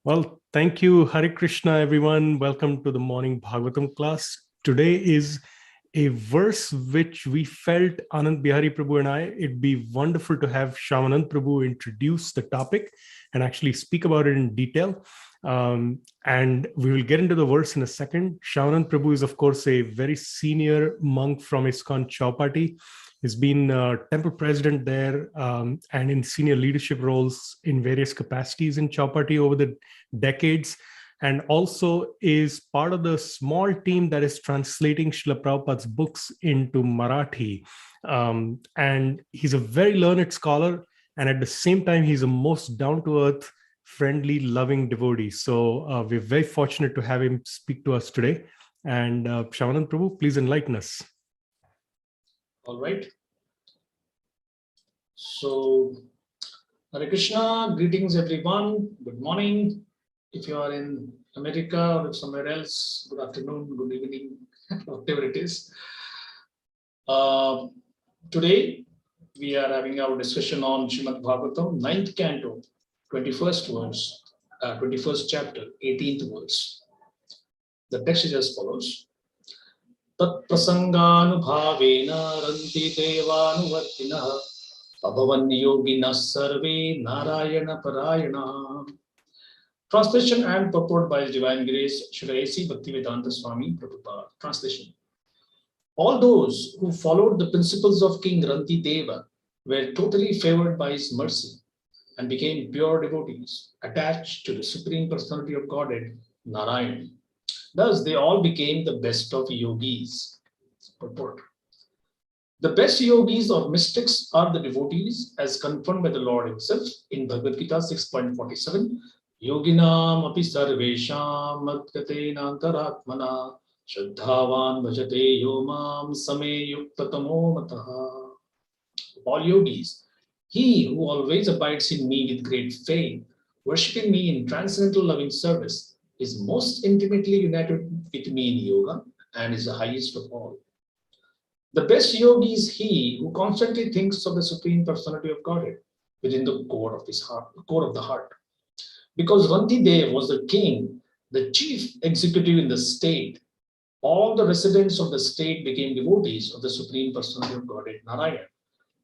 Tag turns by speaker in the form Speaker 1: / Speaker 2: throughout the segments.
Speaker 1: Well, thank you, Hare Krishna, everyone. Welcome to the morning Bhagavatam class. Today is a verse which we felt, Anand Bihari Prabhu and I, it'd be wonderful to have Shyamananda Prabhu introduce the topic and actually speak about it in detail. And we will get into the verse in a second. Shyamananda Prabhu is, of course, a very senior monk from ISKCON Chowpatty. He's been temple president there and in senior leadership roles in various capacities in Chowpatty over the decades, and also is part of the small team that is translating Srila Prabhupada's books into Marathi. And he's a very learned scholar, and at the same time, he's a most down-to-earth, friendly, loving devotee. So we're very fortunate to have him speak to us today. And Shyamananda Prabhu, please enlighten us.
Speaker 2: All right. So, Hare Krishna, greetings everyone. Good morning. If you are in America or somewhere else, good afternoon, good evening, whatever it is. Today, we are having our discussion on Srimad Bhagavatam, 9th canto, 21st verse, 21st chapter, 18th verse. The text is as follows. Tat prasanganubhavena ranti devanuvartinah abhavan yoginas sarve narayana parayana. Translation and purport by His Divine Grace, Srila A.C. Bhaktivedanta Swami Prabhupada. Translation. All those who followed the principles of King Ranti Deva were totally favored by his mercy and became pure devotees, attached to the Supreme Personality of Godhead, Narayan. Thus, they all became the best of yogis. Purport. The best yogis or mystics are the devotees, as confirmed by the Lord himself in Bhagavad Gita 6.47. Yoginam api sarvesham matgatena antaratmana shraddhavan bhajate yomam same yuktatamo mataha. All yogis, he who always abides in me with great faith, worshipping me in transcendental loving service, is most intimately united with me in yoga and is the highest of all. The best yogi is he who constantly thinks of the Supreme Personality of Godhead within the core of his heart, the core of the heart. Because Ranti Dev was the king, the chief executive in the state, all the residents of the state became devotees of the Supreme Personality of Godhead, Narayan,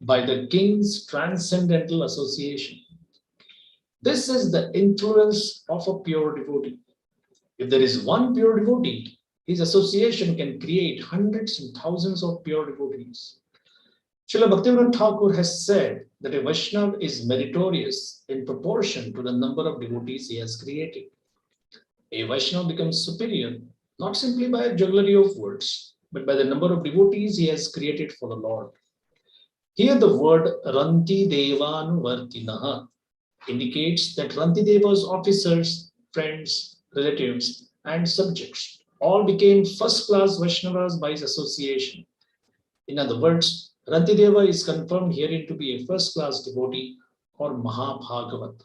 Speaker 2: by the king's transcendental association. This is the influence of a pure devotee. If there is one pure devotee, his association can create hundreds and thousands of pure devotees. Srila Bhaktivinoda Thakur has said that a Vaishnava is meritorious in proportion to the number of devotees he has created. A Vaishnava becomes superior not simply by a jugglery of words, but by the number of devotees he has created for the Lord. Here the word Ranti Devanuvartinaha indicates that Ranti Deva's officers, friends, relatives, and subjects all became first-class Vaishnavas by his association. In other words, Rantideva is confirmed herein to be a first-class devotee or Mahabhagavat.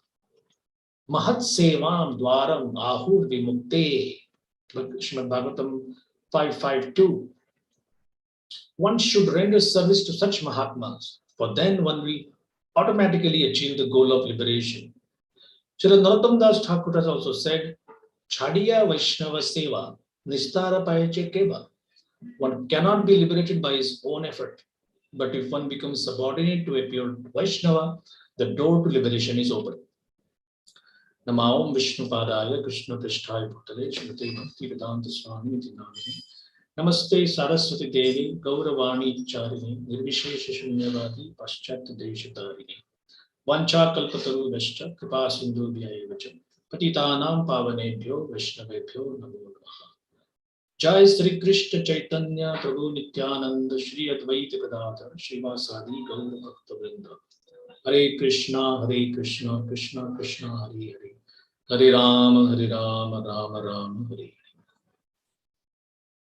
Speaker 2: Mahat Sevam Dwaram Ahur Vimukte, Srimad Bhagavatam 5.5.2. One should render service to such Mahatmas, for then one will automatically achieve the goal of liberation. Srila Narottam Das Thakur has also said, Chadiya Vaishnava Seva Nistara Payache Keva. One cannot be liberated by his own effort. But if one becomes subordinate to a pure Vaishnava, the door to liberation is open. Namaom Vishnu Padaya Krishna Prishthaya Bhutale Shrimate Bhakti Vedanta Swami Namini Namaste Saraswati Devi Gauravani Charini Nirvishesha Shunyavadi Paschat Deshatarini Vancha Kalpataru Veshcha Kripa Sindhu Vyayavacham Patitanam Pavanebhyo Vaishnavebhyo Namo Namaha. Jai Sri Krishna Chaitanya Prabhu Nityananda Shri Advaita Gadadhar Srivasadi Gaur Bhakta Vrinda. Hare Krishna Krishna Krishna Hare Hare Hare Rama Rama Rama Hare Hare.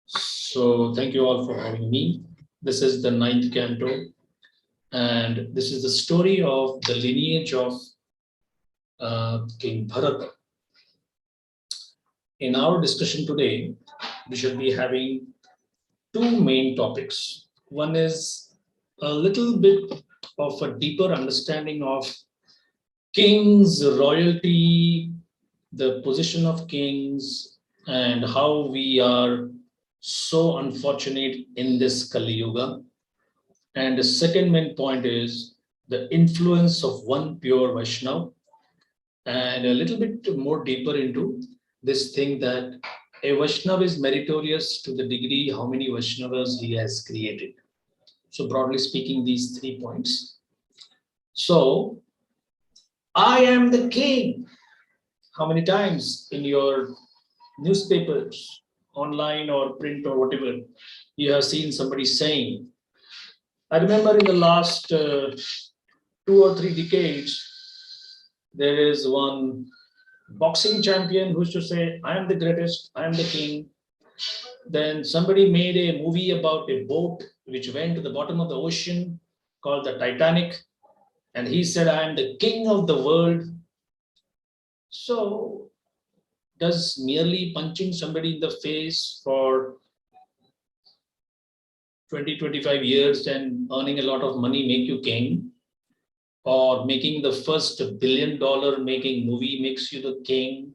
Speaker 2: So thank you all for having me. This is the 9th canto, and this is the story of the lineage of King Bharata. In our discussion today, we should be having two main topics. One is a little bit of a deeper understanding of king's royalty the position of kings and how we are so unfortunate in this Kali Yuga. And the second main point is the influence of one pure Vaishnava, and a little bit more deeper into this thing that a Vaishnava is meritorious to the degree how many Vaishnavas he has created. So broadly speaking, these 3 points. So I am the king. How many times in your newspapers, online or print or whatever, you have seen somebody saying? I remember in the last 2 or 3 decades, there is one boxing champion who used to say, I am the greatest, I am the king. Then somebody made a movie about a boat which went to the bottom of the ocean called the Titanic. And he said, I am the king of the world. So does merely punching somebody in the face for 20, 25 years and earning a lot of money make you king? Or making the first $1 billion making movie makes you the king?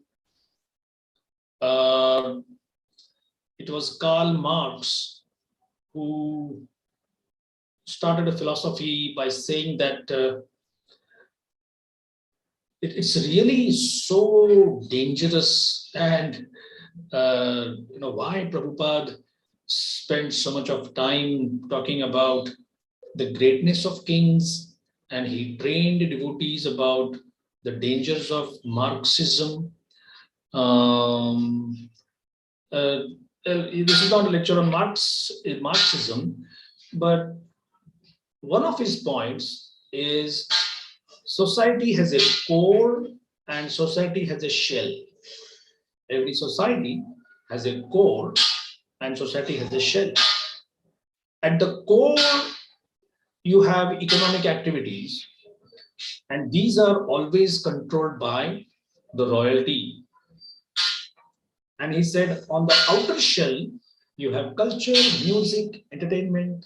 Speaker 2: It was Karl Marx who started a philosophy by saying that it's really so dangerous, and why Prabhupada spent so much of time talking about the greatness of kings, and he trained devotees about the dangers of Marxism. This is not a lecture on Marxism, but one of his points is society has a core and society has a shell. Every society has a core and society has a shell. At the core, you have economic activities, and these are always controlled by the royalty. And he said, on the outer shell, you have culture, music, entertainment,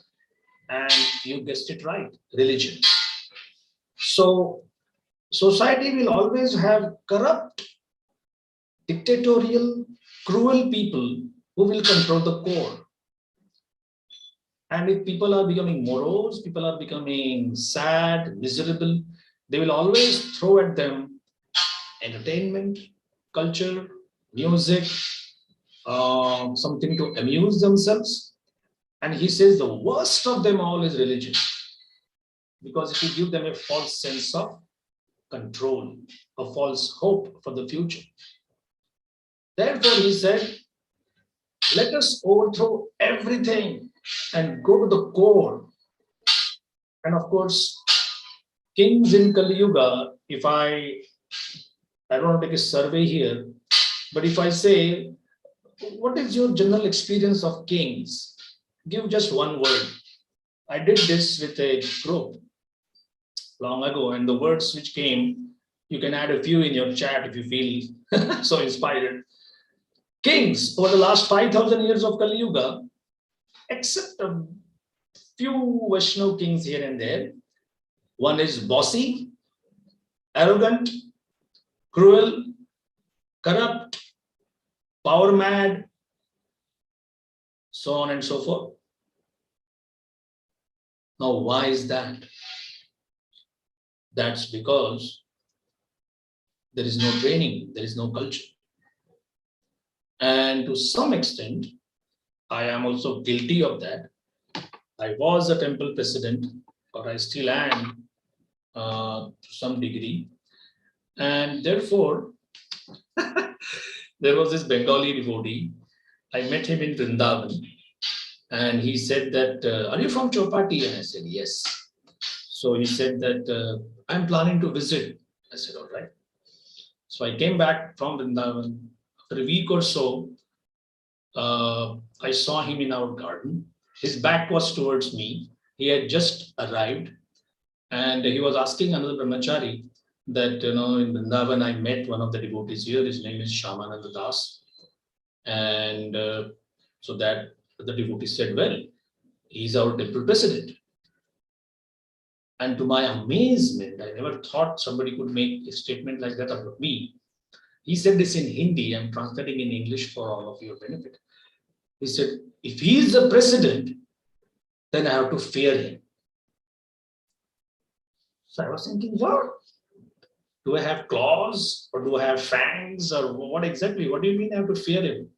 Speaker 2: and you guessed it right, religion. So society will always have corrupt, dictatorial, cruel people who will control the core. And if people are becoming morose, people are becoming sad, miserable, they will always throw at them entertainment, culture, music, something to amuse themselves. And he says the worst of them all is religion, because it will give them a false sense of control, a false hope for the future. Therefore, he said, let us overthrow everything and go to the core. And of course, kings in Kali Yuga, if I don't want to take a survey here, but if I say, what is your general experience of kings? Give just one word. I did this with a group long ago, and the words which came, you can add a few in your chat if you feel so inspired. Kings over the last 5,000 years of Kali Yuga, except a few Vaishnava kings here and there. One is bossy, arrogant, cruel, corrupt, power mad, so on and so forth. Now, why is that? That's because there is no training, there is no culture. And to some extent, I am also guilty of that. I was a temple president, or I still am to some degree. And therefore, there was this Bengali devotee. I met him in Vrindavan. And he said that, are you from Chopati? And I said, yes. So he said that, I'm planning to visit. I said, all right. So I came back from Vrindavan. After a week or so, I saw him in our garden. His back was towards me. He had just arrived. And he was asking another brahmachari that, in Vrindavan, I met one of the devotees here. His name is Shyamananda Das. And so that the devotee said, well, he's our temple president. And to my amazement, I never thought somebody could make a statement like that about me. He said this in Hindi. I'm translating in English for all of your benefit. He said, if he is the president, then I have to fear him. So I was thinking, what? Do I have claws or do I have fangs or what exactly? What do you mean I have to fear him?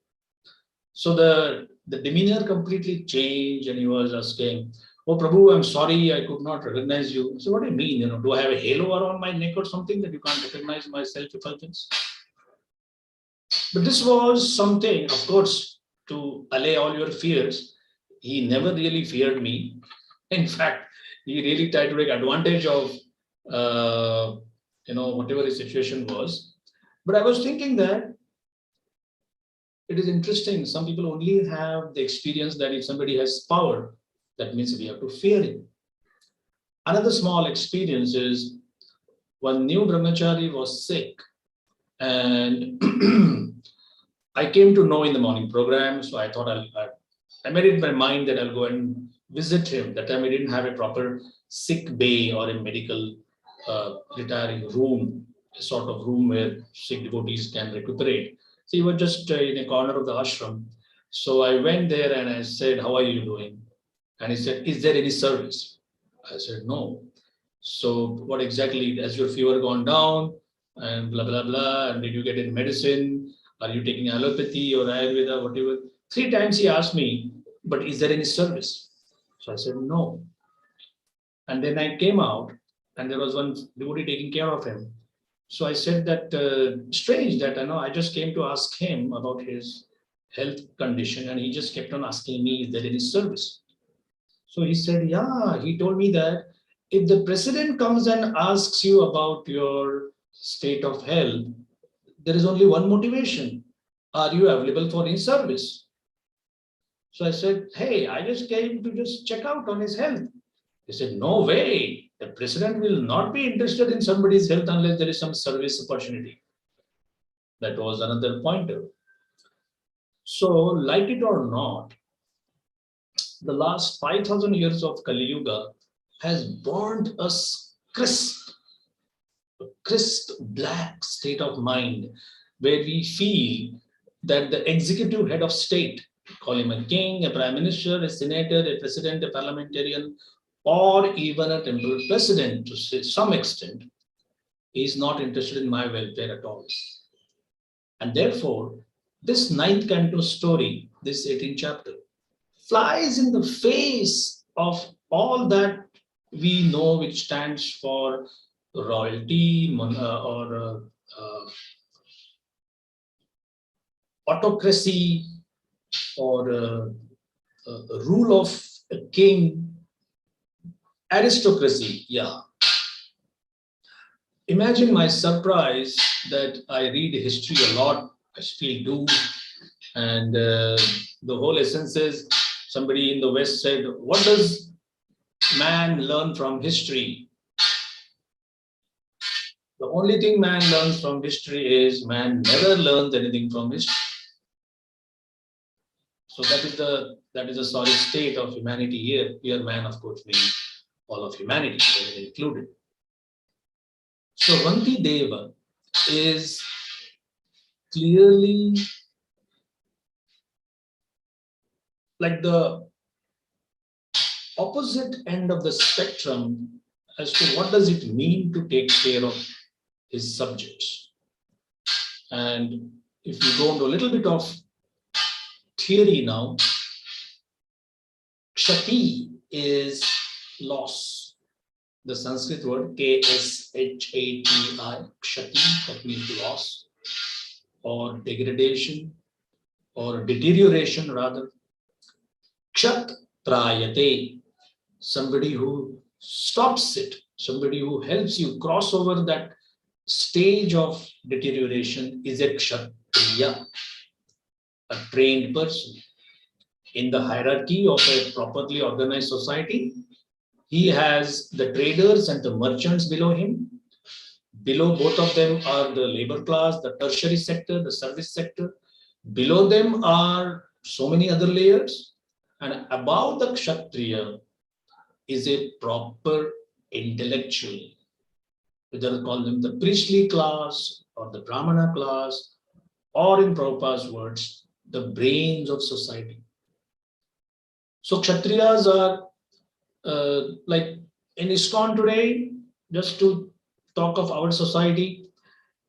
Speaker 2: So the demeanor completely changed and he was asking, oh Prabhu, I'm sorry, I could not recognize you. So what do you mean? Do I have a halo around my neck or something that you can't recognize my self-effulgence? But this was something, of course, to allay all your fears. He never really feared me. In fact, he really tried to take advantage of whatever his situation was. But I was thinking that it is interesting. Some people only have the experience that if somebody has power, that means we have to fear him. Another small experience is one new brahmachari was sick, and I came to know in the morning program, so I thought I made it in my mind that I'll go and visit him. That time we didn't have a proper sick bay or a medical retiring room, a sort of room where sick devotees can recuperate. So he was just in a corner of the ashram. So I went there and I said, how are you doing? And he said, is there any service? I said, no. So what exactly, has your fever gone down? And blah, blah, blah. And did you get any medicine? Are you taking allopathy or Ayurveda, whatever? 3 times he asked me, but is there any service? So I said, no. And then I came out and there was one devotee taking care of him. So I said that, strange that I just came to ask him about his health condition and he just kept on asking me, is there any service? So he said, yeah, he told me that if the president comes and asks you about your state of health, there is only one motivation. Are you available for any service? So I said, hey, I just came to just check out on his health. He said, no way. The president will not be interested in somebody's health unless there is some service opportunity. That was another pointer. So, like it or not, the last 5,000 years of Kali Yuga has burned us crisp black state of mind where we feel that the executive head of state, call him a king, a prime minister, a senator, a president, a parliamentarian, or even a temporal president to some extent, is not interested in my welfare at all. And therefore, this 9th canto story, this 18th chapter, flies in the face of all that we know which stands for royalty or autocracy or rule of a king, aristocracy. Yeah. Imagine my surprise that I read history a lot, I still do, and the whole essence is somebody in the West said, what does man learn from history? The only thing man learns from history is man never learns anything from history. So that is the sorry state of humanity here. Here man, of course, means all of humanity, included. So Vanti Deva is clearly like the opposite end of the spectrum as to what does it mean to take care of his subjects. And if you go into a little bit of theory now, Kshati is loss. The Sanskrit word Kshati, Kshati, that means loss or degradation or deterioration rather. Kshat Prayate, somebody who stops it, somebody who helps you cross over that stage of deterioration is a Kshatriya, a trained person. In the hierarchy of a properly organized society, he has the traders and the merchants below him. Below both of them are the labor class, the tertiary sector, the service sector. Below them are so many other layers. And above the Kshatriya is a proper intellectual, whether call them the priestly class or the Brahmana class, or in Prabhupada's words, the brains of society. So Kshatriyas are like in ISKCON today, just to talk of our society,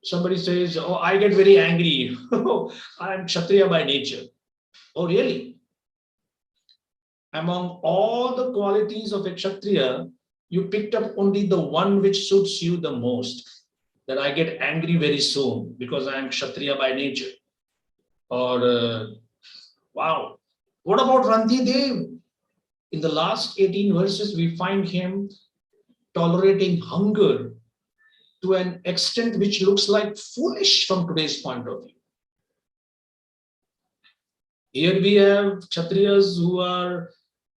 Speaker 2: somebody says, oh, I get very angry. I'm Kshatriya by nature. Oh, really? Among all the qualities of a Kshatriya, you picked up only the one which suits you the most. That I get angry very soon because I am Kshatriya by nature. Or, wow, what about Rantidev? In the last 18 verses, we find him tolerating hunger to an extent which looks like foolish from today's point of view. Here we have Kshatriyas who are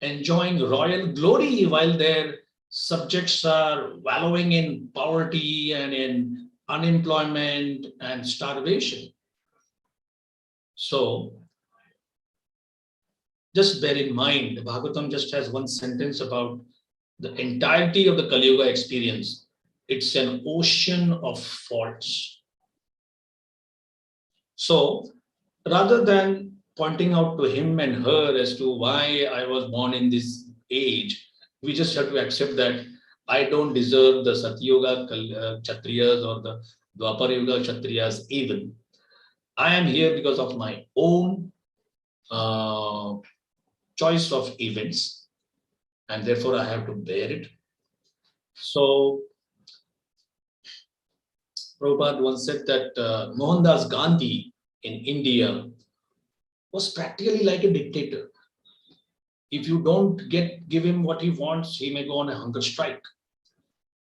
Speaker 2: enjoying royal glory while their subjects are wallowing in poverty and in unemployment and starvation. So, just bear in mind, the Bhagavatam just has one sentence about the entirety of the Kali Yuga experience. It's an ocean of faults. So, rather than pointing out to him and her as to why I was born in this age, we just have to accept that I don't deserve the Satyuga Kshatriyas or the Dwapara Yuga Kshatriyas even. I am here because of my own choice of events, and therefore I have to bear it. So, Prabhupada once said that Mohandas Gandhi in India was practically like a dictator. If you don't give him what he wants, he may go on a hunger strike.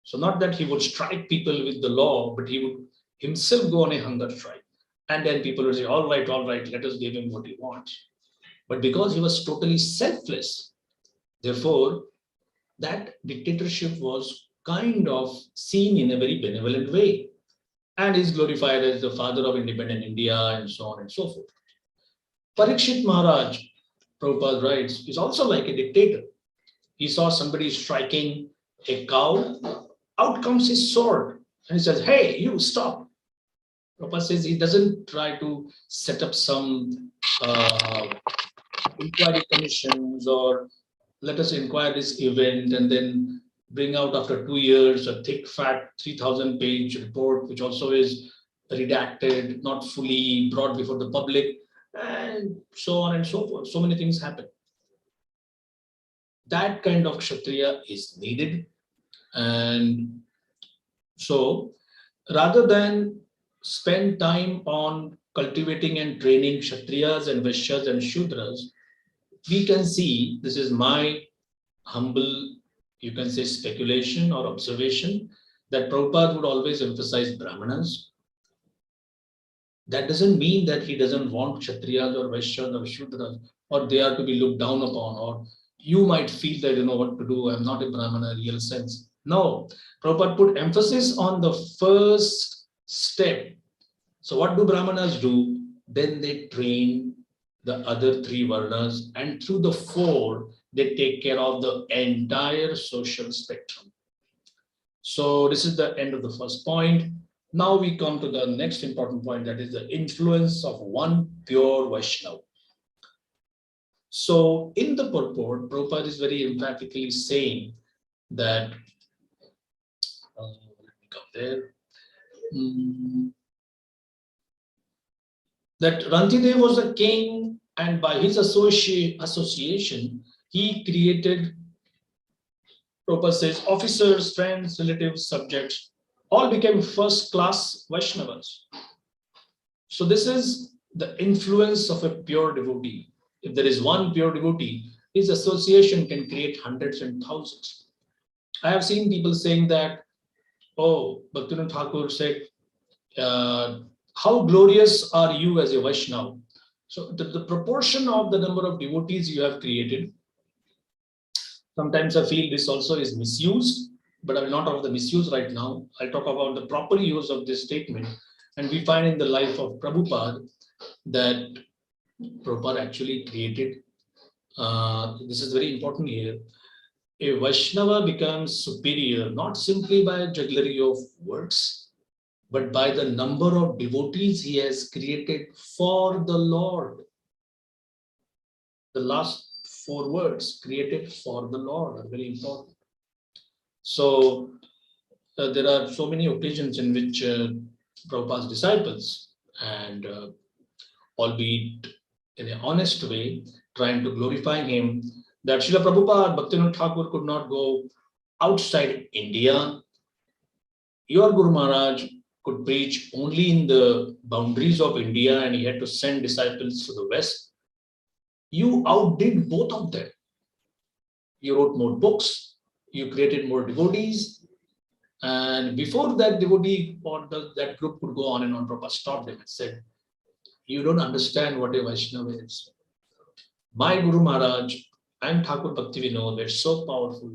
Speaker 2: So not that he would strike people with the law, but he would himself go on a hunger strike. And then people would say, all right, let us give him what he wants. But because he was totally selfless, therefore, that dictatorship was kind of seen in a very benevolent way and is glorified as the father of independent India and so on and so forth. Parikshit Maharaj, Prabhupada writes, is also like a dictator. He saw somebody striking a cow, out comes his sword, and he says, hey, you stop. Prabhupada says he doesn't try to set up some inquiry commissions or let us inquire this event and then bring out after 2 years a thick, fat 3,000 page report, which also is redacted, not fully brought before the public, and so on and so forth. So many things happen. That kind of Kshatriya is needed. And so rather than spend time on cultivating and training Kshatriyas and Vaishyas and Shudras, we can see, this is my humble, you can say speculation or observation, that Prabhupada would always emphasize Brahmanas. That doesn't mean that he doesn't want Kshatriyas or Vaishyas or Shudras, or they are to be looked down upon, or you might feel that you know what to do, I'm not a Brahmana real sense. No, Prabhupada put emphasis on the first step. So what do Brahmanas do? Then they train the other three Varnas, and through the four, they take care of the entire social spectrum. So this is the end of the first point. Now we come to the next important point, that is the influence of one pure Vaishnava. So in the purport, Prabhupada is very emphatically saying that, let me come there, that Rantidev was a king, and by his association, he created, Prabhupada says, officers, friends, relatives, subjects, all became first-class Vaishnavas. So this is the influence of a pure devotee. If there is one pure devotee, his association can create hundreds and thousands. I have seen people saying that, oh, Bhaktivinoda Thakur said, how glorious are you as a Vaishnava? So the proportion of the number of devotees you have created, sometimes I feel this also is misused, but I will not talk about the misuse right now. I'll talk about the proper use of this statement. And we find in the life of Prabhupada that Prabhupada actually created, this is very important here, a Vaishnava becomes superior not simply by jugglery of words, but by the number of devotees he has created for the Lord. The last 4 words, created for the Lord, are very important. So there are so many occasions in which Prabhupada's disciples, and albeit in an honest way, trying to glorify him, that Srila Prabhupada, Bhaktivinoda Thakur could not go outside India. Your Guru Maharaj could preach only in the boundaries of India, and he had to send disciples to the West. You outdid both of them. You wrote more books, you created more devotees, and before that devotee or that group could go on and on, Prabhupada stopped him and said, you don't understand what a Vaishnava is. My Guru Maharaj and Thakur Bhaktivinoda were so powerful.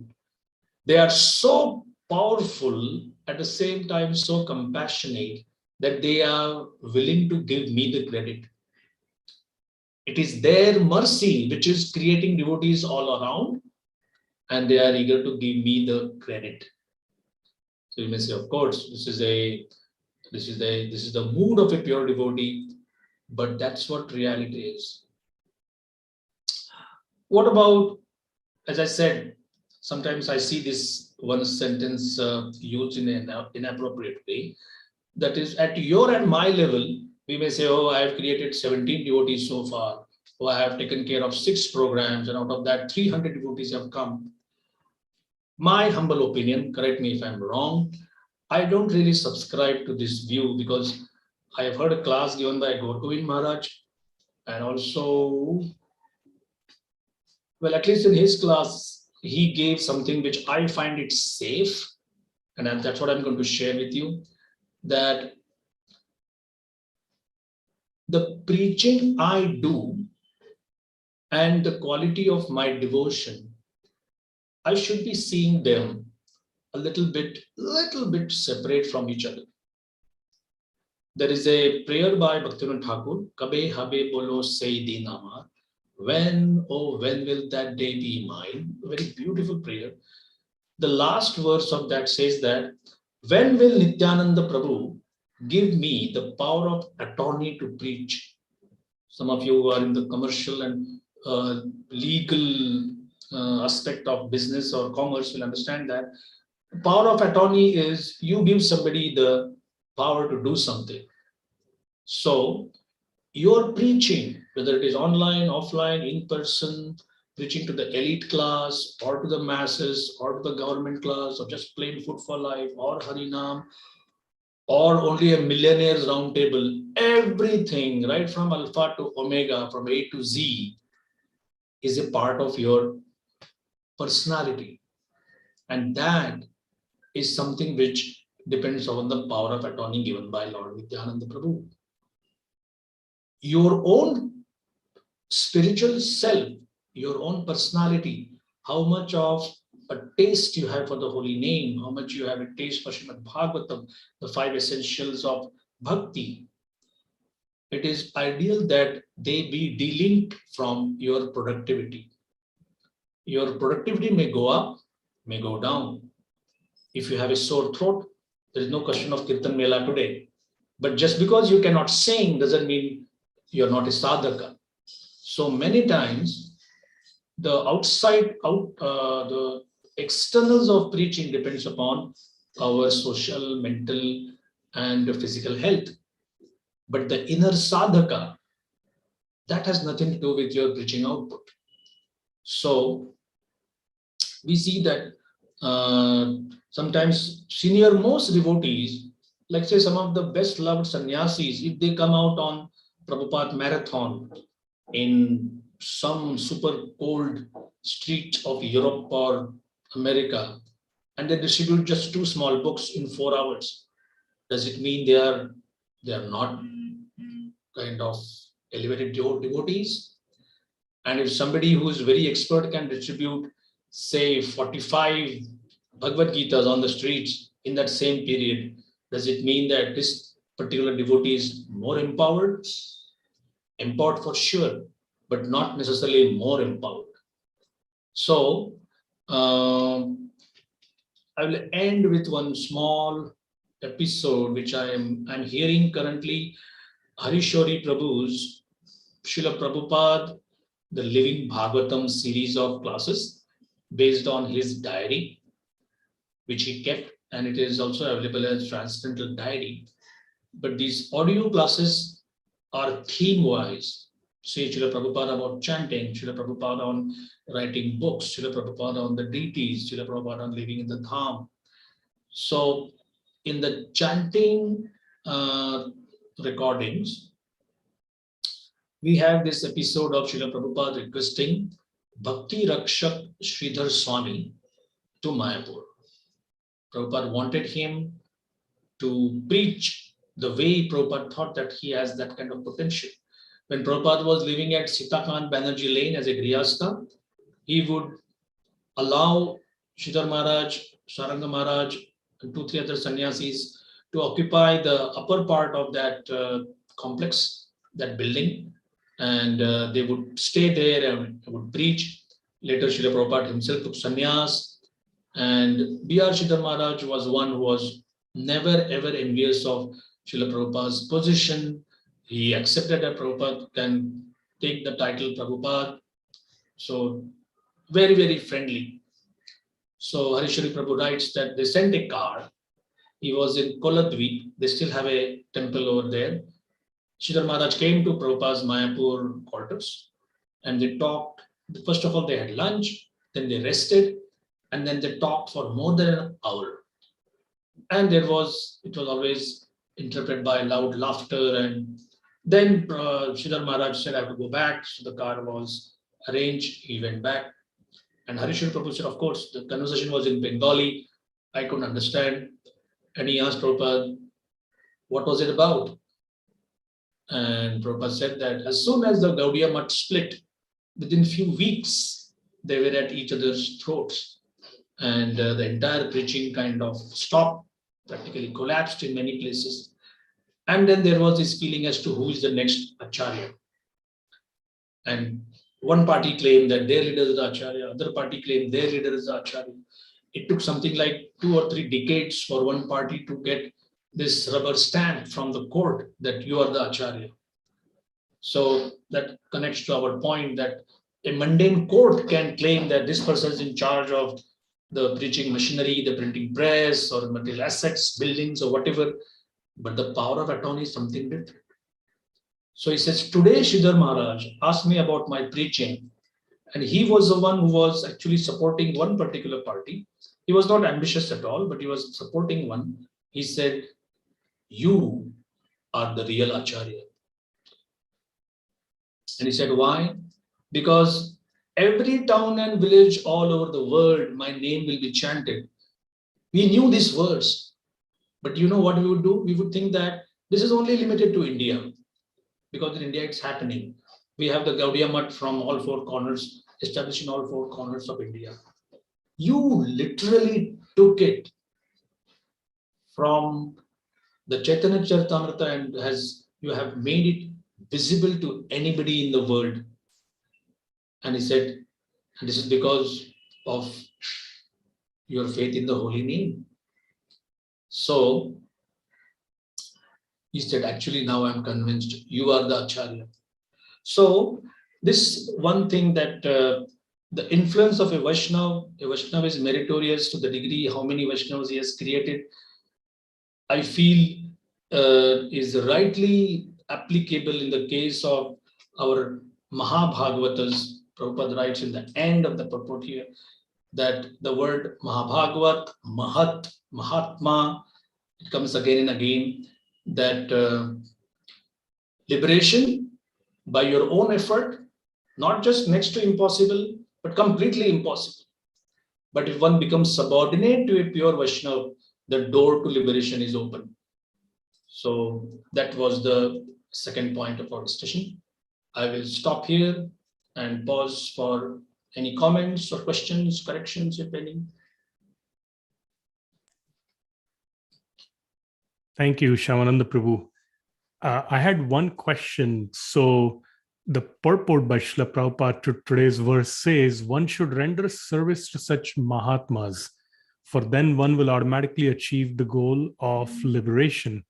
Speaker 2: They are so powerful, at the same time so compassionate, that they are willing to give me the credit. It is their mercy which is creating devotees all around, and they are eager to give me the credit. So you may say, of course, this is the mood of a pure devotee, but that's what reality is. What about, as I said, sometimes I see this one sentence used in an inappropriate way. That is, at your and my level, we may say, oh, I have created 17 devotees so far. Oh, I have taken care of 6 programs, and out of that, 300 devotees have come. My humble opinion, correct me if I'm wrong, I don't really subscribe to this view, because I have heard a class given by Gaur Govind Maharaj, and also, well, at least in his class, he gave something which I find it safe, and that's what I'm going to share with you, that the preaching I do and the quality of my devotion, I should be seeing them a little bit separate from each other. There is a prayer by Bhaktivinoda Thakur, Kabe habe bolo sei din amar. When, oh, when will that day be mine? A very beautiful prayer. The last verse of that says that, when will Nityananda Prabhu give me the power of attorney to preach? Some of you who are in the commercial and legal aspect of business or commerce will understand that power of attorney is you give somebody the power to do something. So your preaching, whether it is online, offline, in person, preaching to the elite class or to the masses or to the government class or just plain food for life or Harinam or only a millionaires round table, everything right from alpha to omega, from A to Z, is a part of your personality. And that is something which depends on the power of attorney given by Lord Nityananda Prabhu. Your own spiritual self, your own personality, how much of a taste you have for the holy name, how much you have a taste for Srimad Bhagavatam, the 5 essentials of bhakti. It is ideal that they be delinked from your productivity. Your productivity may go up, may go down. If you have a sore throat, there is no question of Kirtan Mela today. But just because you cannot sing doesn't mean you're not a sadhaka. So many times, the externals of preaching depends upon our social, mental, and physical health. But the inner sadhaka, that has nothing to do with your preaching output. So we see that sometimes senior most devotees, like say some of the best loved sannyasis, if they come out on Prabhupada marathon in some super cold street of Europe or America, and they distribute just 2 small books in 4 hours, does it mean they are not kind of elevated devotees? And if somebody who is very expert can distribute, say, 45 Bhagavad Gitas on the streets in that same period, does it mean that this particular devotee is more empowered? Empowered for sure, but not necessarily more empowered. So I will end with one small episode which I'm hearing currently, Harishori Prabhu's Srila Prabhupada, the Living Bhagavatam series of classes based on his diary, which he kept, and it is also available as transcendental diary. But these audio classes are theme-wise. Say Srila Prabhupada about chanting, Srila Prabhupada on writing books, Srila Prabhupada on the deities, Srila Prabhupada on living in the dham. So in the chanting recordings, we have this episode of Srila Prabhupada requesting Bhakti Rakshak Sridhar Swami to Mayapur. Prabhupada wanted him to preach the way Prabhupada thought that he has that kind of potential. When Prabhupada was living at Sitakant Banerjee Lane as a Grihastha, he would allow Sridhar Maharaj, Saranga Maharaj, and 2-3 other sannyasis to occupy the upper part of that complex, that building, and they would stay there and would preach. Later, Srila Prabhupada himself took sannyas, and B.R. Sridhar Maharaj was one who was never ever envious of Srila Prabhupada's position. He accepted that Prabhupada can take the title Prabhupada. So very, very friendly. So Harishwari Prabhu writes that they sent a car. He was in Koladweep. They still have a temple over there. Sridhar Maharaj came to Prabhupada's Mayapur quarters and they talked. First of all, they had lunch, then they rested, and then they talked for more than an hour. And it was always interrupted by loud laughter. And then Sridhar Maharaj said, I have to go back. So the car was arranged. He went back. And Harishwar Prabhu said, of course, the conversation was in Bengali. I couldn't understand. And he asked Prabhupada, what was it about? And Prabhupada said that as soon as the Gaudiya Mutt split, within few weeks, they were at each other's throats. And the entire preaching kind of stopped, practically collapsed in many places. And then there was this feeling as to who is the next Acharya. And one party claimed that their leader is the Acharya, other party claimed their leader is the Acharya. It took something like 2 or 3 decades for one party to get this rubber stamp from the court that you are the Acharya. So that connects to our point that a mundane court can claim that this person is in charge of the preaching machinery, the printing press, or material assets, buildings, or whatever, but the power of attorney is something different. So he says, today Sridhar Maharaj asked me about my preaching, and he was the one who was actually supporting one particular party. He was not ambitious at all, but he was supporting one. He said, you are the real Acharya. And he said, why? Because every town and village all over the world, my name will be chanted. We knew this verse, but you know what we would do? We would think that this is only limited to India, because in India it's happening. We have the Gaudiya Mutt from all 4 corners, established in all 4 corners of India. You literally took it from the Chaitanya Charitamrita and you have made it visible to anybody in the world. And he said, and this is because of your faith in the holy name. So he said, actually, now I'm convinced you are the Acharya. So this one thing that the influence of a Vaishnava is meritorious to the degree how many Vaishnavas he has created, I feel is rightly applicable in the case of our Mahabhagavatas. Prabhupada writes in the end of the purport here that the word Mahabhagavat, Mahat, Mahatma, it comes again and again, that liberation by your own effort, not just next to impossible, but completely impossible. But if one becomes subordinate to a pure Vaishnava, the door to liberation is open. So that was the second point of our discussion. I will stop here and pause for any comments or questions, corrections, if any.
Speaker 1: Thank you, Shyamananda Prabhu. I had one question. So the purport by Srila Prabhupada to today's verse says, one should render service to such Mahatmas for then one will automatically achieve the goal of liberation.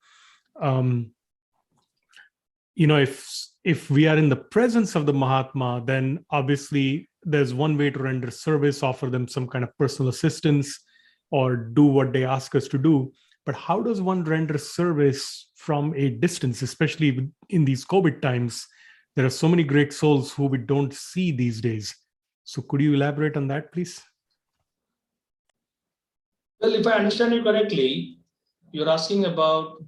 Speaker 1: If we are in the presence of the Mahatma, then obviously there's one way to render service, offer them some kind of personal assistance, or do what they ask us to do. But how does one render service from a distance, especially in these COVID times? There are so many great souls who we don't see these days. So could you elaborate on that, please?
Speaker 2: Well, if I understand you correctly, you're asking about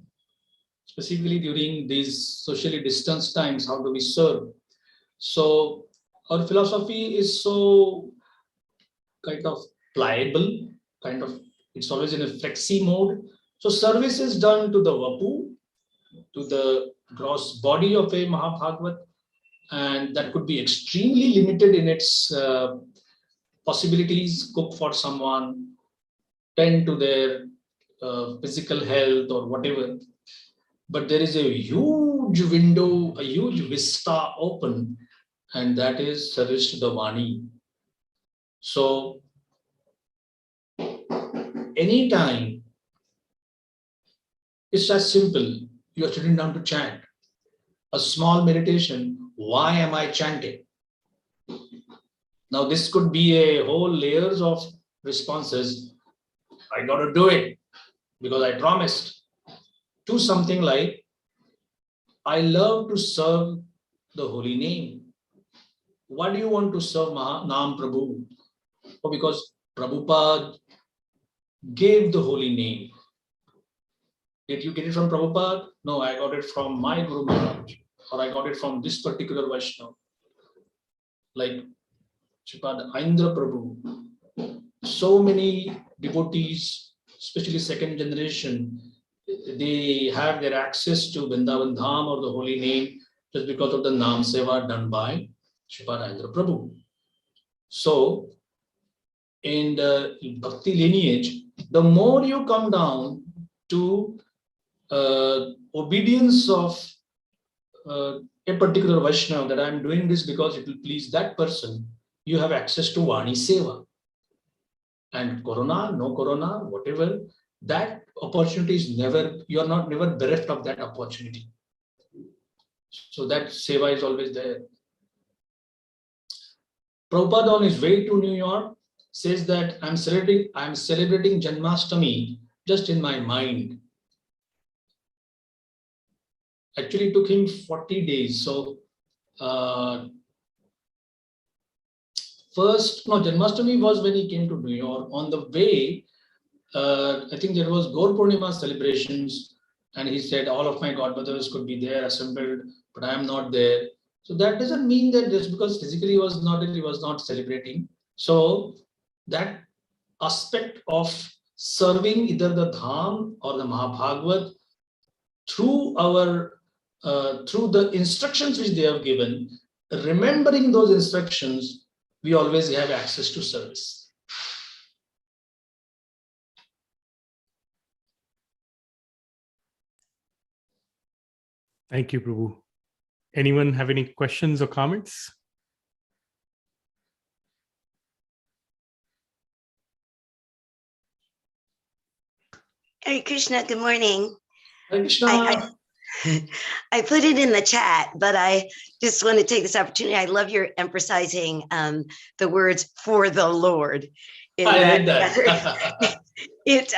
Speaker 2: specifically during these socially distanced times, how do we serve? So our philosophy is so kind of pliable, it's always in a flexi mode. So service is done to the Vapu, to the gross body of a Mahabhagavat, and that could be extremely limited in its possibilities. Cook for someone, tend to their physical health or whatever. But there is a huge window, a huge vista open, and that is service to the Vani. So anytime, it's as simple. You are sitting down to chant. A small meditation. Why am I chanting? Now this could be a whole layers of responses. I got to do it because I promised. To something like, I love to serve the holy name. Why do you want to serve Nam Prabhu? Oh, because Prabhupada gave the holy name. Did you get it from Prabhupada? No, I got it from my Guru Maharaj, or I got it from this particular Vaishnava, like Sripad Indra Prabhu. So many devotees, especially second generation, they have their access to Vrindavan Dham or the holy name just because of the Nam Seva done by Sripad Indra Prabhu. So, in the Bhakti lineage, the more you come down to obedience of a particular Vaishnava, that I am doing this because it will please that person, you have access to Vani Seva. And Corona, no Corona, whatever, that opportunity is never, you are not never bereft of that opportunity. So that Seva is always there. Prabhupada on his way to New York says that I'm celebrating Janmashtami just in my mind. Actually, it took him 40 days. So Janmashtami was when he came to New York. On the way, I think there was Gaur Purnima celebrations, and he said all of my godmothers could be there assembled, but I am not there. So that doesn't mean that just because physically he was not celebrating. So that aspect of serving either the Dham or the Mahabhagavat through the instructions which they have given, remembering those instructions, we always have access to service.
Speaker 1: Thank you, Prabhu. Anyone have any questions or comments?
Speaker 3: Hare Krishna, good morning.
Speaker 2: Hare Krishna.
Speaker 3: I put it in the chat, but I just want to take this opportunity. I love your emphasizing the words "for the Lord."
Speaker 2: I read that.
Speaker 3: It's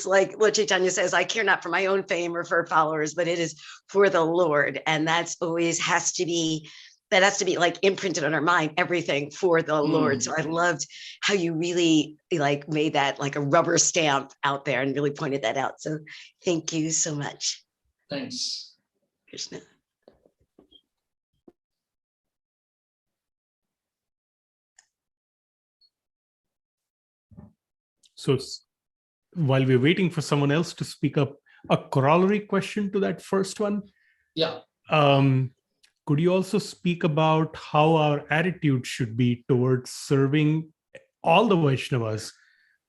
Speaker 3: like Lord Chaitanya says, I care not for my own fame or for followers, but it is for the Lord. And that's always has to be like imprinted on our mind, everything for the Lord. So I loved how you really like made that like a rubber stamp out there and really pointed that out. So thank you so much.
Speaker 2: Thanks.
Speaker 3: Krishna.
Speaker 1: So while we're waiting for someone else to speak up, a corollary question to that first one.
Speaker 2: Yeah.
Speaker 1: Could you also speak about how our attitude should be towards serving all the Vaishnavas,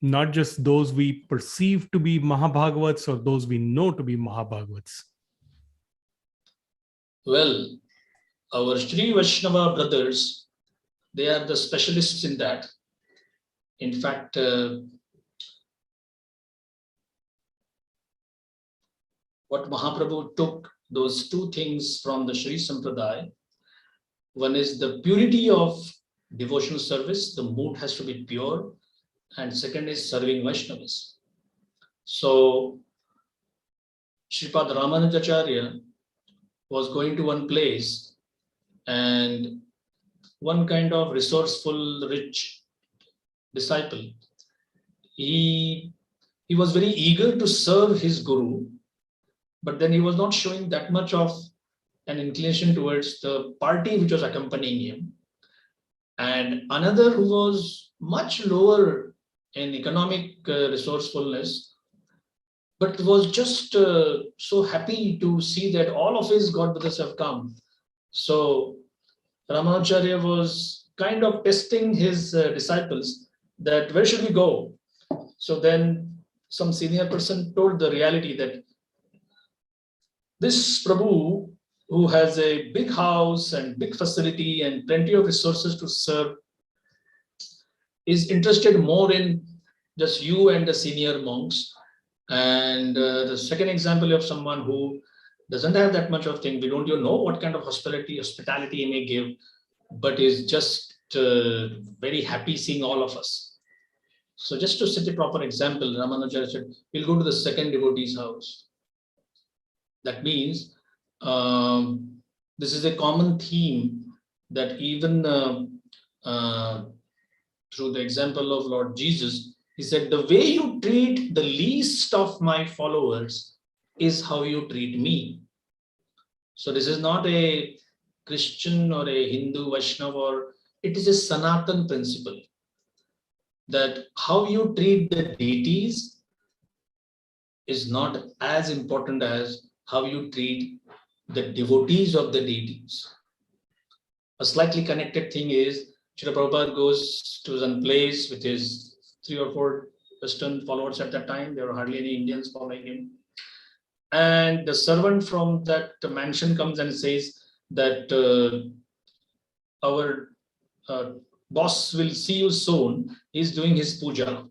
Speaker 1: not just those we perceive to be Mahabhagavats or those we know to be Mahabhagavats?
Speaker 2: Well, our Sri Vaishnava brothers, they are the specialists in that. In fact, what Mahaprabhu took those two things from the Sri Sampradaya. One is the purity of devotional service, the mood has to be pure, and second is serving Vaishnavas. So, Sripad Ramanujacharya was going to one place, and one kind of resourceful, rich disciple, he was very eager to serve his guru, but then he was not showing that much of an inclination towards the party which was accompanying him. And another who was much lower in economic resourcefulness, but was just so happy to see that all of his god brothers have come. So Ramanujacharya was kind of testing his disciples that where should we go? So then some senior person told the reality that this Prabhu, who has a big house and big facility and plenty of resources to serve, is interested more in just you and the senior monks. And the second example of someone who doesn't have that much of thing, we don't even know what kind of hospitality he may give, but is just very happy seeing all of us. So just to set a proper example, Ramanujacharya said, we'll go to the second devotee's house. That means this is a common theme that even through the example of Lord Jesus, he said, the way you treat the least of my followers is how you treat me. So this is not a Christian or a Hindu, Vaishnava, or it is a Sanatan principle that how you treat the deities is not as important as how you treat the devotees of the deities. A slightly connected thing is, Srila Prabhupada goes to some place with his 3 or 4 Western followers at that time. There were hardly any Indians following him. And the servant from that mansion comes and says that our boss will see you soon. He's doing his puja.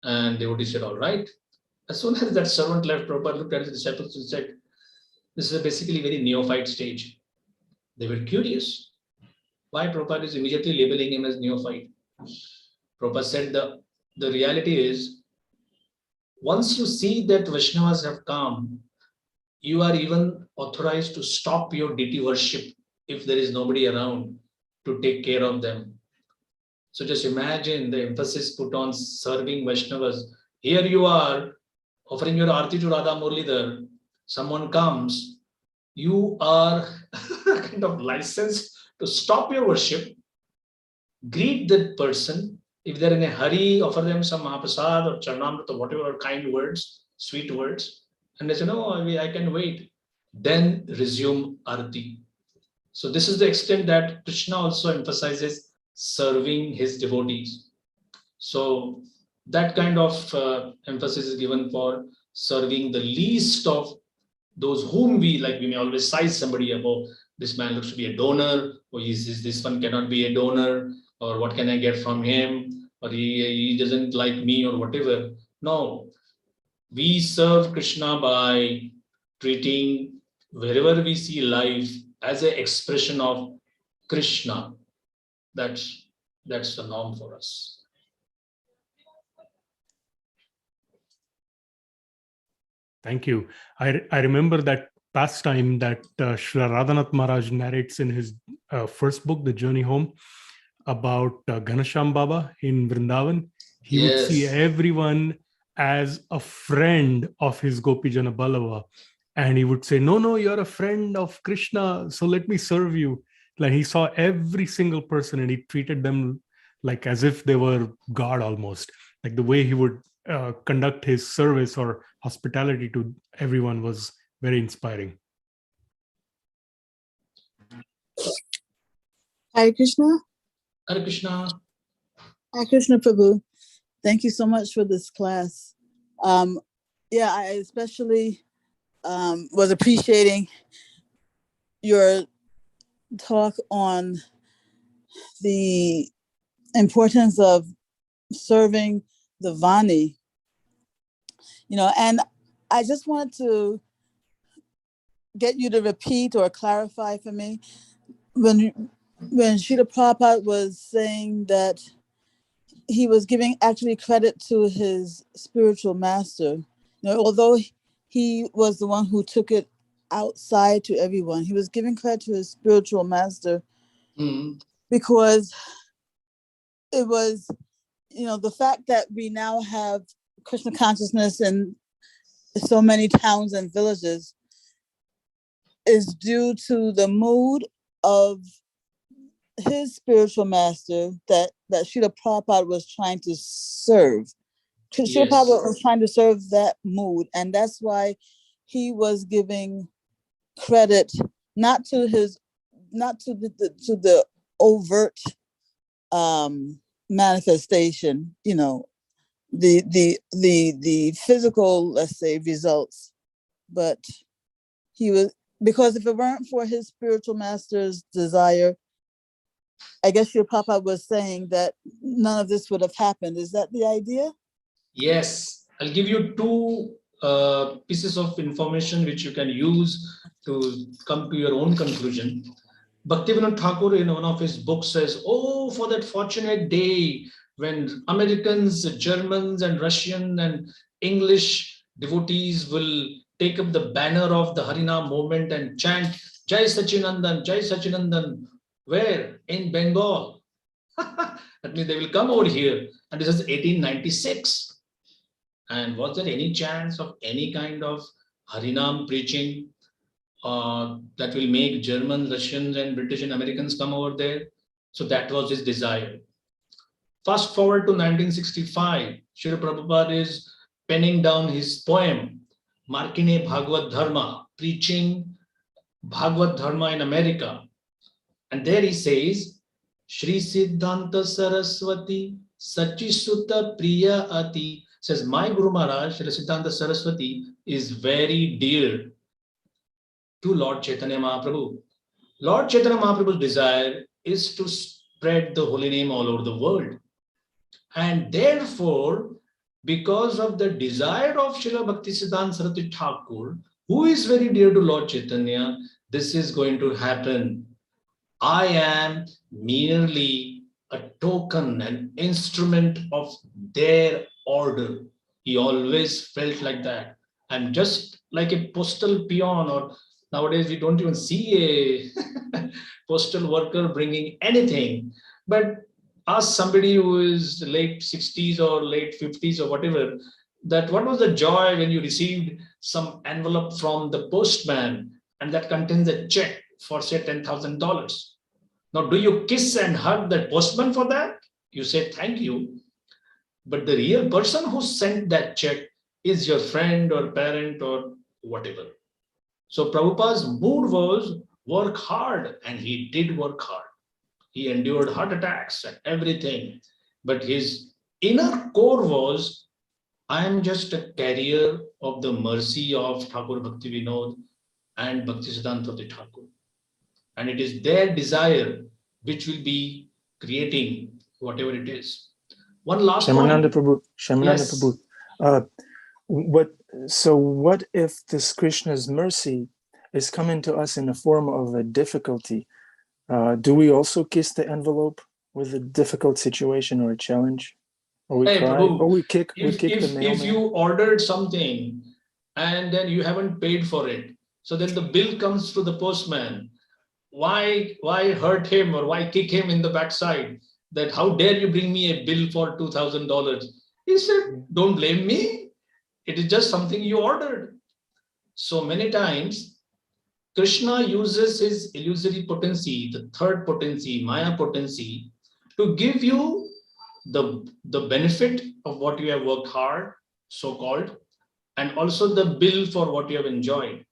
Speaker 2: And devotee said, all right. As soon as that servant left, Prabhupada looked at his disciples and said, this is basically a very neophyte stage. They were curious. Why Prabhupada is immediately labeling him as neophyte? Prabhupada said the reality is, once you see that Vaishnavas have come, you are even authorized to stop your deity worship if there is nobody around to take care of them. So just imagine the emphasis put on serving Vaishnavas. Here you are offering your Aarti to Radha Murlidhar. Someone comes, you are kind of licensed to stop your worship, greet that person. If they're in a hurry, offer them some Mahaprasad or Charnamrita or whatever kind words, sweet words. And they say, no, I can wait. Then resume Arati. So this is the extent that Krishna also emphasizes serving his devotees. So that kind of emphasis is given for serving the least of those whom we may always size somebody up. Oh, this man looks to be a donor, or this one cannot be a donor, or what can I get from him, or he doesn't like me, or whatever. No, we serve Krishna by treating wherever we see life as an expression of Krishna. That's the norm for us.
Speaker 1: Thank you. I remember that pastime that Srila Radhanath Maharaj narrates in his first book, The Journey Home, about Ghanasham Baba in Vrindavan. He would see everyone as a friend of his Gopijana Ballava. And he would say, no, you're a friend of Krishna, so let me serve you. Like he saw every single person and he treated them like as if they were God almost. Like the way he would conduct his service or hospitality to everyone was very inspiring.
Speaker 4: Hare Krishna.
Speaker 2: Hare Krishna.
Speaker 4: Hare Krishna Prabhu. Thank you so much for this class. I especially was appreciating your talk on the importance of serving the Vani, and I just wanted to get you to repeat or clarify for me when Srila Prabhupada was saying that he was giving actually credit to his spiritual master, although he was the one who took it outside to everyone, he was giving credit to his spiritual master because it was, the fact that we now have Krishna consciousness in so many towns and villages is due to the mood of his spiritual master that Srila Prabhupada was trying to serve. Srila Prabhupada was trying to serve that mood, and that's why he was giving credit not to the overt manifestation, the physical, let's say, results, but he was, because if it weren't for his spiritual master's desire, I guess your Papa was saying that none of this would have happened. Is that the idea?
Speaker 2: Yes, I'll give you two pieces of information which you can use to come to your own conclusion. Bhaktivinoda Thakur in one of his books says, oh, for that fortunate day when Americans, Germans and Russian and English devotees will take up the banner of the Harinam movement and chant Jai Sachinandan, Jai Sachinandan. Where? In Bengal. That means they will come over here. And this is 1896. And was there any chance of any kind of Harinam preaching that will make Germans, Russians, and British and Americans come over there? So that was his desire. Fast forward to 1965, Srila Prabhupada is penning down his poem, Markine Bhagavad Dharma, preaching Bhagavad Dharma in America. And there he says, Shri Siddhanta Saraswati Sachisuta Priya Ati, says, my Guru Maharaj, Shri Siddhanta Saraswati, is very dear to Lord Chaitanya Mahaprabhu. Lord Chaitanya Mahaprabhu's desire is to spread the holy name all over the world. And therefore, because of the desire of Srila Bhaktisiddhanta Saraswati Thakur, who is very dear to Lord Chaitanya, this is going to happen. I am merely a token, an instrument of their order. He always felt like that. I'm just like a postal peon, or nowadays we don't even see a postal worker bringing anything. But ask somebody who is late 60s or late 50s or whatever, that what was the joy when you received some envelope from the postman and that contains a check for say $10,000. Now, do you kiss and hug that postman for that? You say thank you. But the real person who sent that check is your friend or parent or whatever. So Prabhupada's mood was work hard, and he did work hard. He endured heart attacks and everything. But his inner core was, I am just a carrier of the mercy of Thakur Bhaktivinoda and Bhaktisiddhanta Saraswati Thakur. And it is their desire which will be creating whatever it is. One last
Speaker 5: Shyamananda
Speaker 2: point.
Speaker 5: Prabhu. What if this Krishna's mercy is coming to us in the form of a difficulty? Do we also kiss the envelope with a difficult situation or a challenge? Or we cry?
Speaker 2: Prabhu,
Speaker 5: or we kick
Speaker 2: the mailman? If you ordered something and then you haven't paid for it, so then the bill comes to the postman. Why hurt him or why kick him in the backside? That how dare you bring me a bill for $2,000? He said, don't blame me. It is just something you ordered. So many times, Krishna uses his illusory potency, the third potency, Maya potency, to give you the benefit of what you have worked hard, so-called, and also the bill for what you have enjoyed.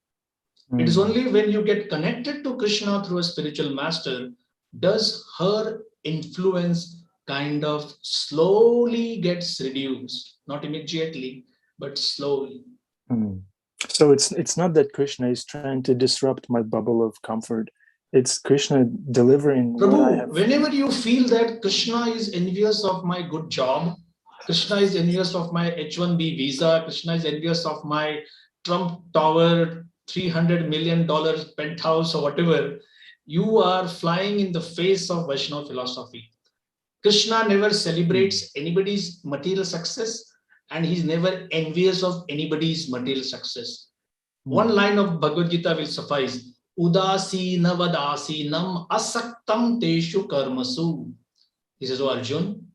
Speaker 2: It is only when you get connected to Krishna through a spiritual master, does her influence kind of slowly gets reduced, not immediately, but slowly.
Speaker 5: So it's not that Krishna is trying to disrupt my bubble of comfort. It's Krishna delivering
Speaker 2: Prabhu,
Speaker 5: what I have.
Speaker 2: Whenever you feel that Krishna is envious of my good job, Krishna is envious of my H-1B visa. Krishna is envious of my Trump Tower, $300 million penthouse or whatever. You are flying in the face of Vaishnava philosophy. Krishna never celebrates anybody's material success, and he's never envious of anybody's material success. One line of Bhagavad Gita will suffice. Udasi navadasi nam asaktam teshu karmasu. He says, oh Arjun,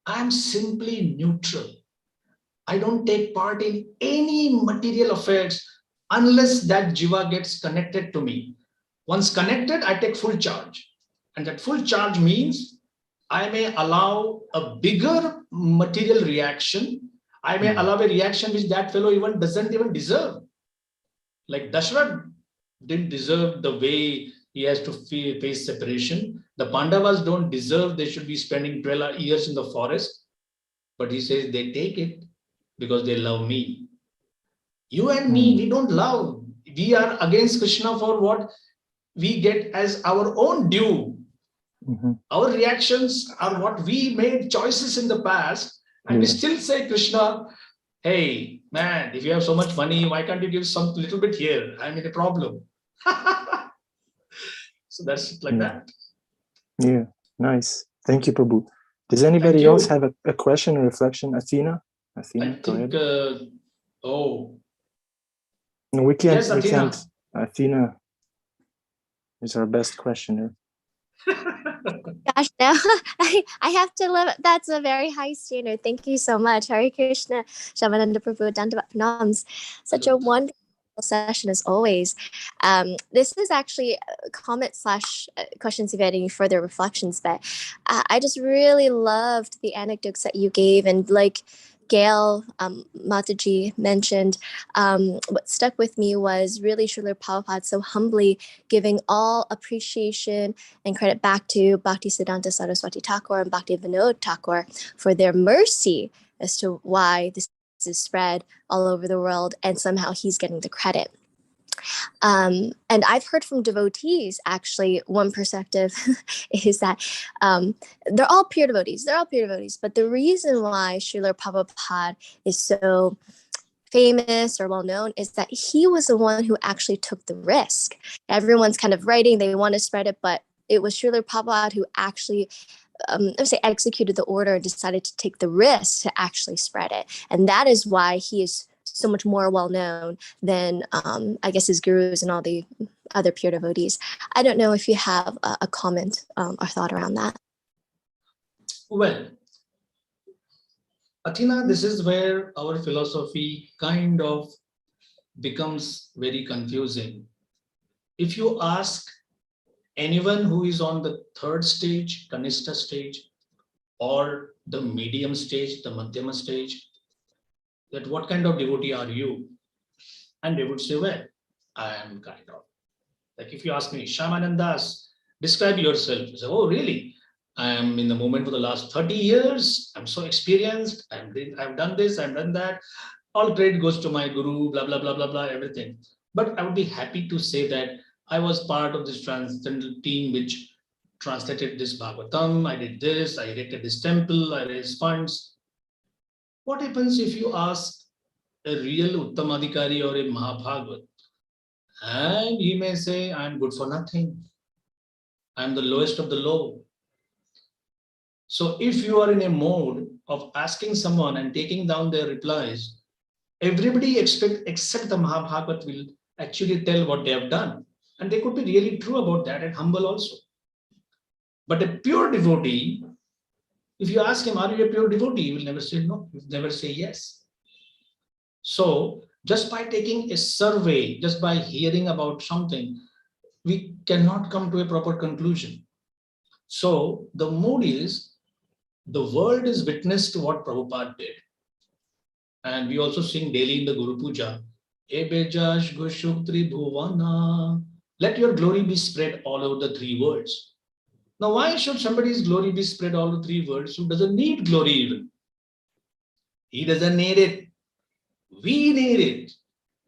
Speaker 2: I'm simply neutral. I don't take part in any material affairs unless that jiva gets connected to me. Once connected, I take full charge. And that full charge means I may allow a bigger material reaction. I may allow a reaction which that fellow even doesn't even deserve. Like Dashrath didn't deserve the way he has to face separation. The Pandavas don't deserve they should be spending 12 years in the forest. But he says they take it because they love me. You and me, we don't love. We are against Krishna for what we get as our own due. Our reactions are what we made choices in the past, and we still say, Krishna, hey, man, if you have so much money, why can't you give some little bit here? I'm in a problem. So that's like that.
Speaker 5: Yeah, nice. Thank you, Prabhu. Does anybody else have a question or reflection? Athena? Athena,
Speaker 2: I think,
Speaker 5: no, we can't.
Speaker 2: Yes,
Speaker 5: we
Speaker 2: Athena.
Speaker 5: can't. Athena is our best questioner.
Speaker 6: Gosh, no, I have to live. That's a very high standard. Thank you so much. Hare Krishna, Shyamananda Prabhu, Dandavat Pranams. Such a wonderful session as always. This is actually a comment / questions if you had any further reflections, but I just really loved the anecdotes that you gave, and like Gail Mataji mentioned, what stuck with me was really Srila Prabhupada so humbly giving all appreciation and credit back to Bhaktisiddhanta Saraswati Thakur and Bhakti Vinod Thakur for their mercy as to why this is spread all over the world, and somehow he's getting the credit. And I've heard from devotees, actually, one perspective is that they're all pure devotees. They're all pure devotees. But the reason why Srila Prabhupada is so famous or well known is that he was the one who actually took the risk. Everyone's kind of writing, they want to spread it, but it was Srila Prabhupada who actually executed the order and decided to take the risk to actually spread it. And that is why he is so much more well known than I guess his gurus and all the other pure devotees. I don't know if you have a comment or thought around that.
Speaker 2: Well, Athena, this is where our philosophy kind of becomes very confusing. If you ask anyone who is on the third stage, Kanishta stage, or the medium stage, the Madhyama stage, that what kind of devotee are you? And they would say, well, I am kind of. Like if you ask me, Shyamanandas, describe yourself. I say, oh, really? I am in the movement for the last 30 years. I'm so experienced. I've done this, I've done that. All credit goes to my guru, blah, blah, blah, blah, blah, everything. But I would be happy to say that I was part of this transcendental team which translated this Bhagavatam. I did this, I erected this temple, I raised funds. What happens if you ask a real Uttamadhikari or a Mahabhagavat? And he may say, I'm good for nothing. I'm the lowest of the low. So if you are in a mode of asking someone and taking down their replies, everybody except the Mahabhagavat will actually tell what they have done. And they could be really true about that and humble also. But a pure devotee, if you ask him, are you a pure devotee? He will never say no, he will never say yes. So just by taking a survey, just by hearing about something, we cannot come to a proper conclusion. So the mood is, the world is witness to what Prabhupada did. And we also sing daily in the Guru Puja, Ebejash Gushuk Tribhuvana. Let your glory be spread all over the three worlds. Now, why should somebody's glory be spread all the three worlds who doesn't need glory even? He doesn't need it. We need it.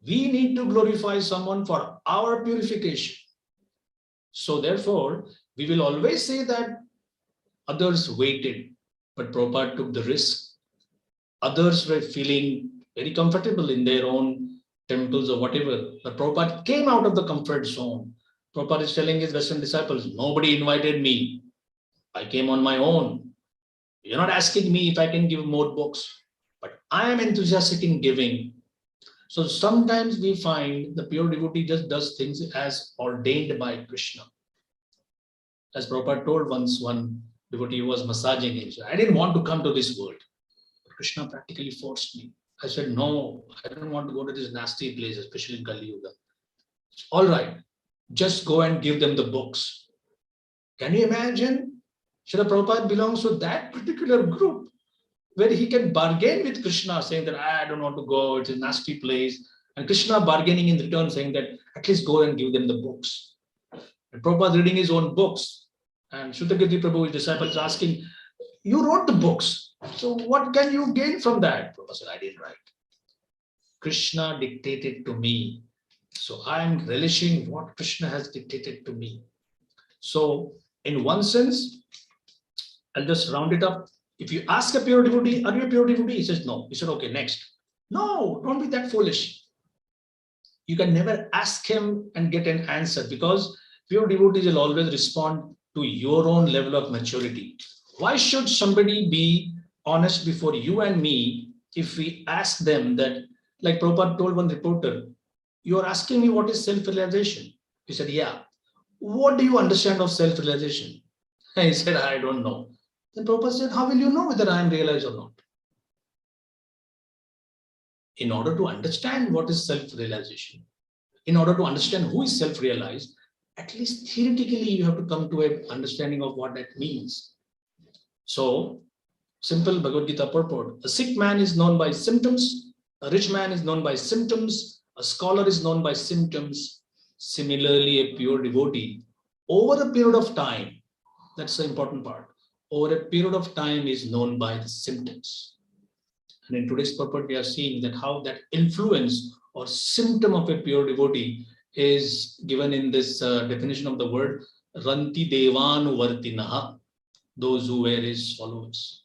Speaker 2: We need to glorify someone for our purification. So therefore, we will always say that others waited, but Prabhupada took the risk. Others were feeling very comfortable in their own temples or whatever. But Prabhupada came out of the comfort zone. Prabhupada is telling his Western disciples, nobody invited me. I came on my own. You're not asking me if I can give more books, but I am enthusiastic in giving. So sometimes we find the pure devotee just does things as ordained by Krishna. As Prabhupada told once, one devotee was massaging him. So I didn't want to come to this world. Krishna practically forced me. I said, no, I don't want to go to this nasty place, especially in Kali Yuga. All right, just go and give them the books. Can you imagine? Srila Prabhupada belongs to that particular group where he can bargain with Krishna, saying that I don't want to go, it's a nasty place. And Krishna bargaining in return, saying that at least go and give them the books. And Prabhupada reading his own books. And Shuddhagati Prabhu, his disciples, asking, you wrote the books. So what can you gain from that? Prabhupada said, I didn't write. Krishna dictated to me. So I am relishing what Krishna has dictated to me. So in one sense, I'll just round it up. If you ask a pure devotee, are you a pure devotee? He says, no. He said, okay, next. No, don't be that foolish. You can never ask him and get an answer because pure devotees will always respond to your own level of maturity. Why should somebody be honest before you and me if we ask them that, like Prabhupada told one reporter, you are asking me what is self-realization? He said, yeah. What do you understand of self-realization? And he said, I don't know. Then Prabhupada said, how will you know whether I am realized or not? In order to understand what is self-realization, in order to understand who is self-realized, at least theoretically, you have to come to an understanding of what that means. So, simple Bhagavad Gita purport. A sick man is known by symptoms. A rich man is known by symptoms. A scholar is known by symptoms. Similarly, a pure devotee, over a period of time, that's the important part, over a period of time is known by the symptoms. And in today's purport, we are seeing that how that influence or symptom of a pure devotee is given in this definition of the word, Ranti Devanu Vartinaha, those who were his followers.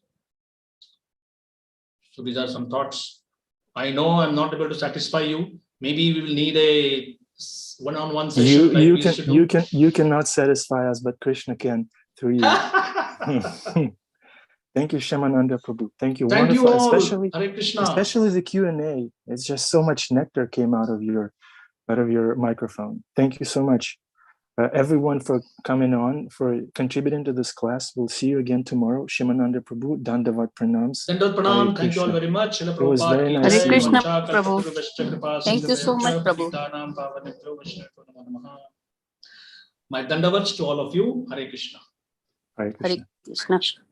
Speaker 2: So these are some thoughts. I know I'm not able to satisfy you. Maybe we will need a one-on-one session.
Speaker 5: You cannot satisfy us, but Krishna can through you. Thank you, Shyamananda Prabhu. Thank you.
Speaker 2: Thank
Speaker 5: wonderful,
Speaker 2: you all.
Speaker 5: especially
Speaker 2: Hare Krishna.
Speaker 5: Especially the Q&A. It's just so much nectar came out of your microphone. Thank you so much, everyone, for coming on, for contributing to this class. We'll see you again tomorrow. Shyamananda Prabhu, Dandavat Pranams.
Speaker 2: Dandavat Pranam. Thank you all very much.
Speaker 5: It was very nice.
Speaker 7: Hare
Speaker 5: seeing
Speaker 7: Krishna,
Speaker 5: you.
Speaker 7: Prabhu. Thank you so much, Prabhu.
Speaker 2: My Dandavats to all of you. Hare Krishna.
Speaker 5: Hare Krishna.
Speaker 7: Hare Krishna.